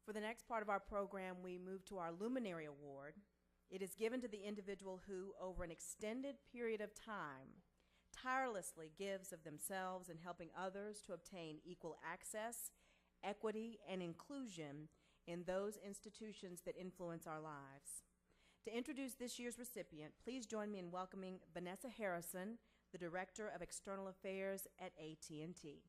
For the next part of our program, we move to our Luminary Award. It is given to the individual who, over an extended period of time, tirelessly gives of themselves in helping others to obtain equal access, equity, and inclusion in those institutions that influence our lives. To introduce this year's recipient, please join me in welcoming Vanessa Harrison, the Director of External Affairs at AT&T.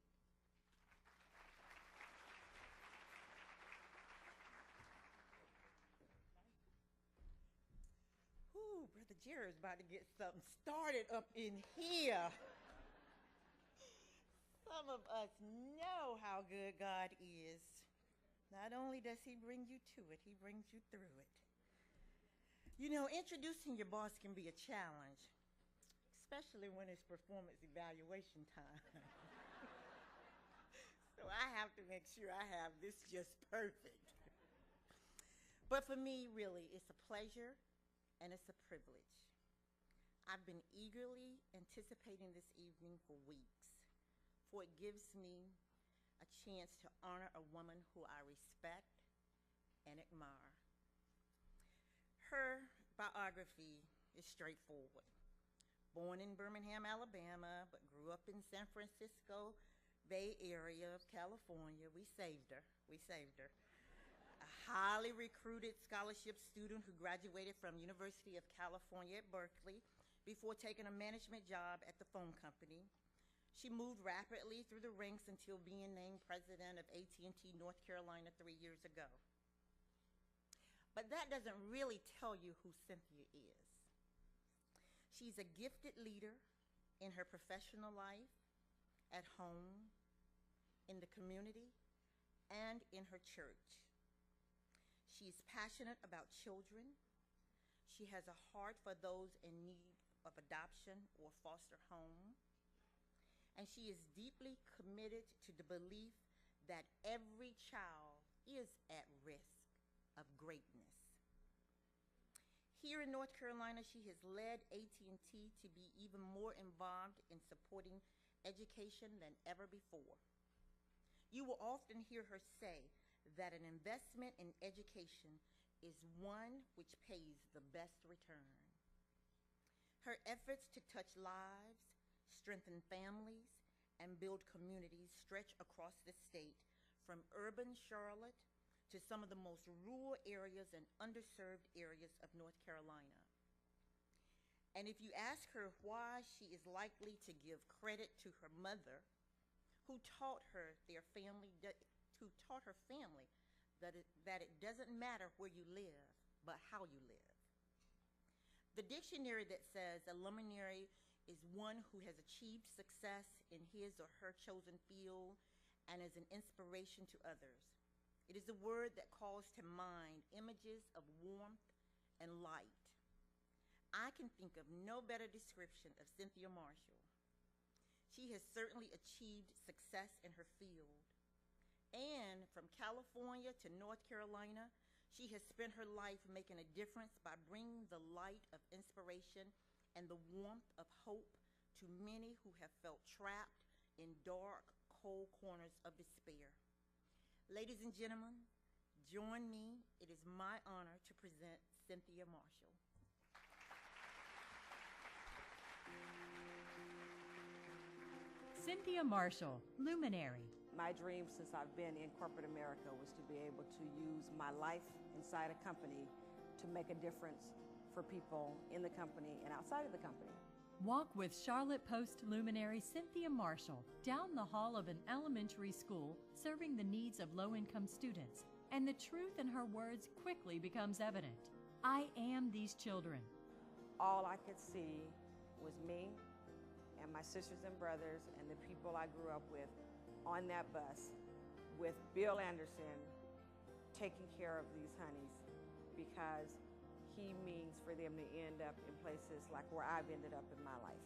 Ooh, Brother Jerry's about to get something started up in here. Some of us know how good God is. Not only does he bring you to it, he brings you through it. You know, introducing your boss can be a challenge, especially when it's performance evaluation time. So I have to make sure I have this just perfect. But for me, really, it's a pleasure and it's a privilege. I've been eagerly anticipating this evening for weeks, for it gives me a chance to honor a woman who I respect and admire. Her biography is straightforward. Born in Birmingham, Alabama, but grew up in San Francisco Bay Area of California. We saved her. A highly recruited scholarship student who graduated from University of California at Berkeley before taking a management job at the phone company. She moved rapidly through the ranks until being named president of AT&T North Carolina 3 years ago. But that doesn't really tell you who Cynthia is. She's a gifted leader in her professional life, at home, in the community, and in her church. She's passionate about children. She has a heart for those in need of adoption or foster home. And she is deeply committed to the belief that every child is at risk of greatness. Here in North Carolina, she has led AT&T to be even more involved in supporting education than ever before. You will often hear her say that an investment in education is one which pays the best return. Her efforts to touch lives, strengthen families, and build communities stretch across the state, from urban Charlotte to some of the most rural areas and underserved areas of North Carolina. And if you ask her why she is likely to give credit to her mother, who taught her family that it doesn't matter where you live, but how you live. The dictionary that says a luminary is one who has achieved success in his or her chosen field and is an inspiration to others. It is a word that calls to mind images of warmth and light. I can think of no better description of Cynthia Marshall. She has certainly achieved success in her field. And from California to North Carolina, she has spent her life making a difference by bringing the light of inspiration and the warmth of hope to many who have felt trapped in dark, cold corners of despair. Ladies and gentlemen, join me. It is my honor to present Cynthia Marshall. Cynthia Marshall, Luminary. My dream since I've been in corporate America was to be able to use my life inside a company to make a difference for people in the company and outside of the company. Walk with Charlotte Post luminary Cynthia Marshall down the hall of an elementary school serving the needs of low-income students, and the truth in her words quickly becomes evident. I am these children. All I could see was me and my sisters and brothers and the people I grew up with on that bus with Bill Anderson taking care of these honeys, because he means for them to end up in places like where I've ended up in my life.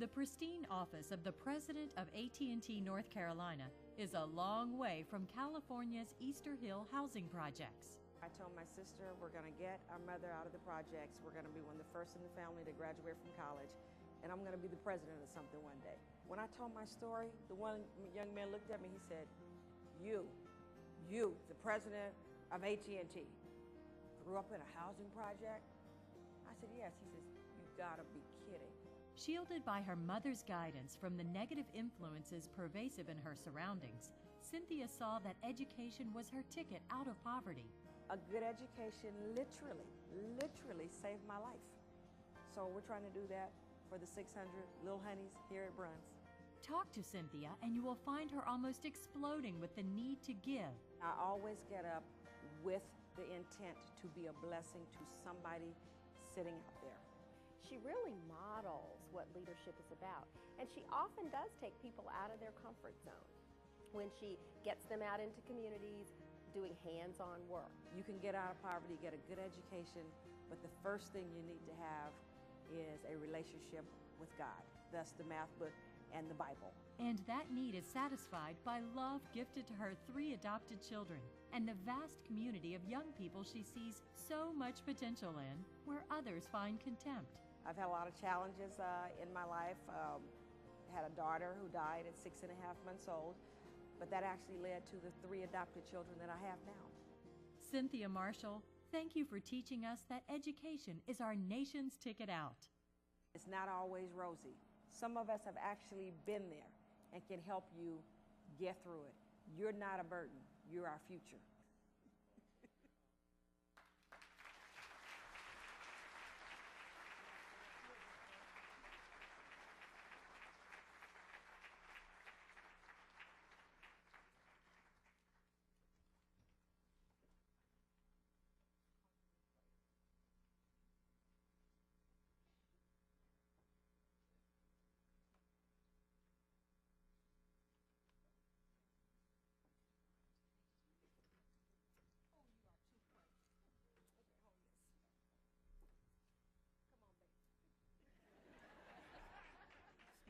The pristine office of the president of AT&T North Carolina is a long way from California's Easter Hill housing projects. I told my sister, we're going to get our mother out of the projects. We're going to be one of the first in the family to graduate from college, and I'm going to be the president of something one day. When I told my story, the one young man looked at me, he said, you, the president of AT&T. Grew up in a housing project? I said, yes. He says, you gotta be kidding. Shielded by her mother's guidance from the negative influences pervasive in her surroundings, Cynthia saw that education was her ticket out of poverty. A good education literally saved my life. So we're trying to do that for the 600 little honeys here at Bruns. Talk to Cynthia and you will find her almost exploding with the need to give. I always get up with the intent to be a blessing to somebody sitting out there. She really models what leadership is about, and she often does take people out of their comfort zone when she gets them out into communities doing hands-on work. You can get out of poverty, get a good education, but the first thing you need to have is a relationship with God. Thus the math book and the Bible. And that need is satisfied by love gifted to her 3 adopted children and the vast community of young people she sees so much potential in, where others find contempt. I've had a lot of challenges in my life. Had a daughter who died at 6.5 months old, but that actually led to the 3 adopted children that I have now. Cynthia Marshall, thank you for teaching us that education is our nation's ticket out. It's not always rosy. Some of us have actually been there and can help you get through it. You're not a burden. You're our future.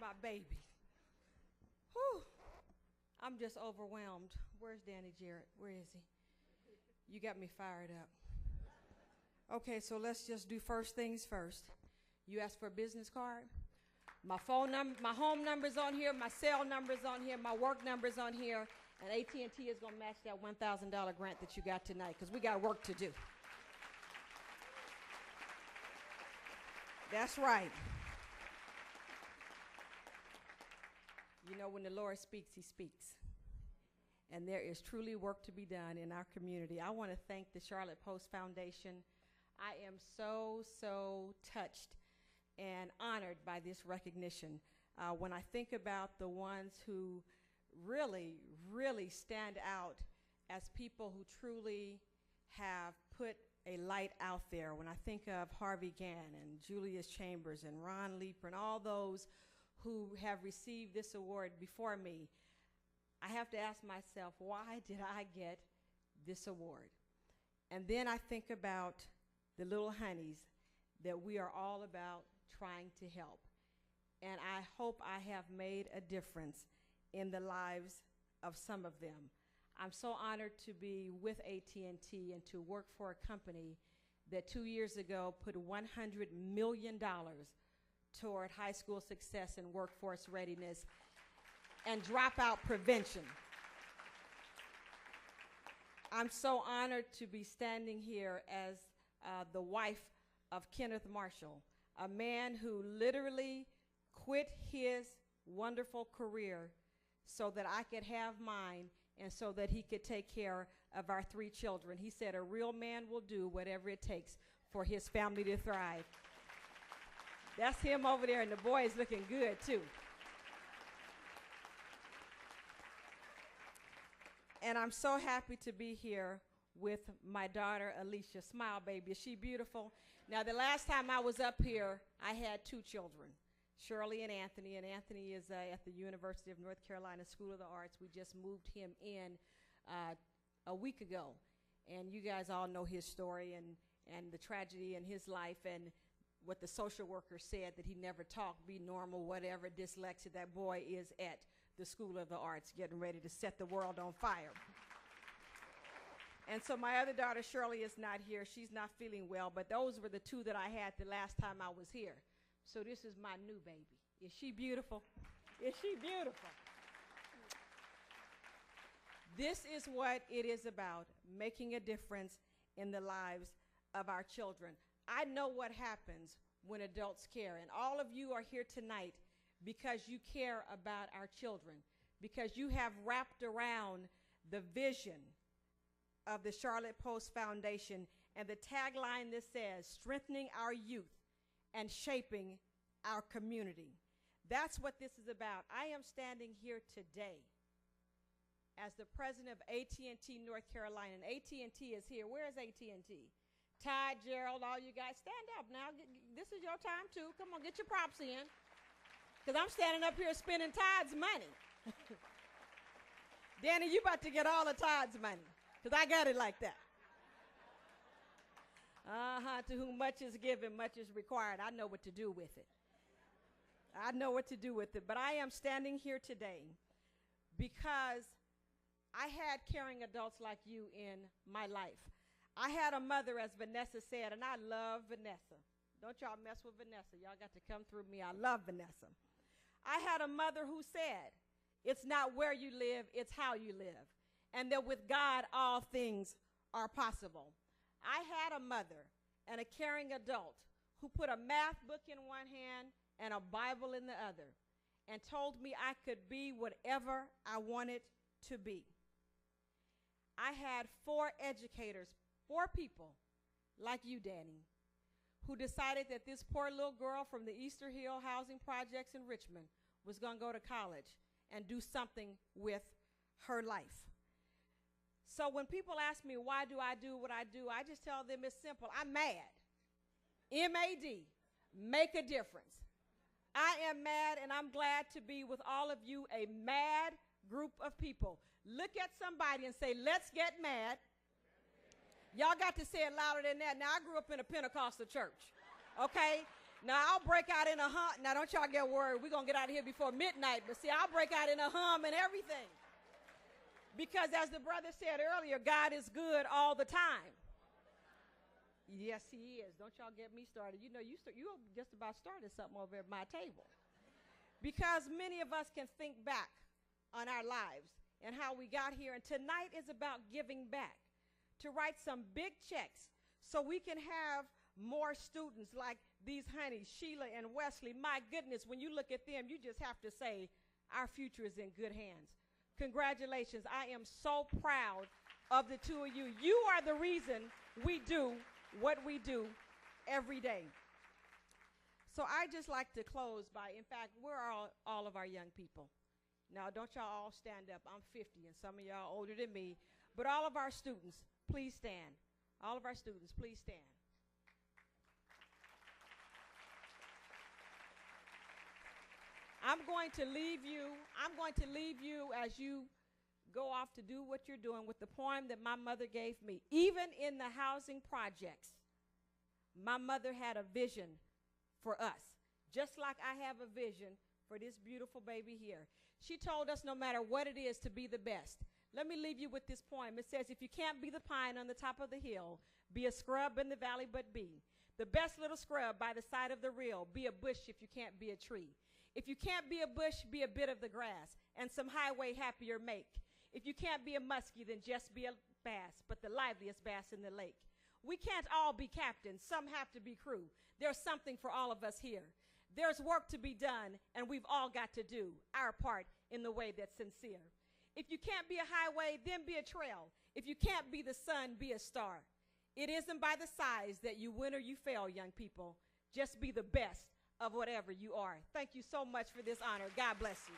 My baby. Whew. I'm just overwhelmed. Where's Danny Jarrett? Where is he? You got me fired up. Okay, so let's just do first things first. You asked for a business card? My phone number, my home number's on here, my cell number's on here, my work number's on here, and AT&T is going to match that $1,000 grant that you got tonight because we got work to do. That's right. You know, when the Lord speaks, he speaks. And there is truly work to be done in our community. I want to thank the Charlotte Post Foundation. I am so touched and honored by this recognition. When I think about the ones who really stand out as people who truly have put a light out there, when I think of Harvey Gann and Julius Chambers and Ron Leeper and all those who have received this award before me, I have to ask myself, why did I get this award? And then I think about the little honeys that we are all about trying to help. And I hope I have made a difference in the lives of some of them. I'm so honored to be with AT&T and to work for a company that 2 years ago put $100 million toward high school success and workforce readiness and dropout prevention. I'm so honored to be standing here as the wife of Kenneth Marshall, a man who literally quit his wonderful career so that I could have mine and so that he could take care of our 3 children. He said a real man will do whatever it takes for his family to thrive. That's him over there, and the boy is looking good, too. And I'm so happy to be here with my daughter, Alicia. Smile, baby. Is she beautiful? Now, the last time I was up here, I had 2 children, Shirley and Anthony is at the University of North Carolina School of the Arts. We just moved him in a week ago, and you guys all know his story and the tragedy in his life and what the social worker said, that he never talked, be normal, whatever, dyslexic. That boy is at the School of the Arts getting ready to set the world on fire. And so my other daughter, Shirley, is not here. She's not feeling well, but those were the 2 that I had the last time I was here. So this is my new baby. Is she beautiful? Is she beautiful? This is what it is about, making a difference in the lives of our children. I know what happens when adults care, and all of you are here tonight because you care about our children, because you have wrapped around the vision of the Charlotte Post Foundation and the tagline that says, strengthening our youth and shaping our community. That's what this is about. I am standing here today as the president of AT&T North Carolina, and AT&T is here. Where is AT&T? Todd, Gerald, all you guys, stand up now. This is your time too. Come on, get your props in, because I'm standing up here spending Todd's money. Danny, you about to get all of Todd's money, because I got it like that. To whom much is given, much is required. I know what to do with it. I know what to do with it. But I am standing here today because I had caring adults like you in my life. I had a mother, as Vanessa said, and I love Vanessa. Don't y'all mess with Vanessa. Y'all got to come through me. I love Vanessa. I had a mother who said, it's not where you live, it's how you live. And that with God, all things are possible. I had a mother and a caring adult who put a math book in one hand and a Bible in the other and told me I could be whatever I wanted to be. I had 4 educators, 4 people like you, Danny, who decided that this poor little girl from the Easter Hill Housing Projects in Richmond was going to go to college and do something with her life. So when people ask me, why do I do what I do, I just tell them it's simple. I'm mad. M-A-D, make a difference. I am mad, and I'm glad to be with all of you, a mad group of people. Look at somebody and say, let's get mad. Y'all got to say it louder than that. Now, I grew up in a Pentecostal church, okay? Now, I'll break out in a hum. Now, don't y'all get worried. We're going to get out of here before midnight. But see, I'll break out in a hum and everything. Because as the brother said earlier, God is good all the time. Yes, he is. Don't y'all get me started. You know, you just about started something over at my table. Because many of us can think back on our lives and how we got here. And tonight is about giving back, to write some big checks so we can have more students like these honeys, Sheila and Wesley. My goodness, when you look at them, you just have to say, our future is in good hands. Congratulations. I am so proud of the 2 of you. You are the reason we do what we do every day. So I just like to close by, in fact, where are all of our young people? Now, don't y'all all stand up. I'm 50, and some of y'all older than me. But all of our students, please stand. All of our students, please stand. I'm going to leave you as you go off to do what you're doing with the poem that my mother gave me. Even in the housing projects, my mother had a vision for us, just like I have a vision for this beautiful baby here. She told us no matter what it is to be the best. Let me leave you with this poem. It says, if you can't be the pine on the top of the hill, be a scrub in the valley but be. The best little scrub by the side of the rill, be a bush if you can't be a tree. If you can't be a bush, be a bit of the grass, and some highway happier make. If you can't be a muskie, then just be a bass, but the liveliest bass in the lake. We can't all be captains. Some have to be crew. There's something for all of us here. There's work to be done, and we've all got to do our part in the way that's sincere. If you can't be a highway, then be a trail. If you can't be the sun, be a star. It isn't by the size that you win or you fail, young people. Just be the best of whatever you are. Thank you so much for this honor. God bless you.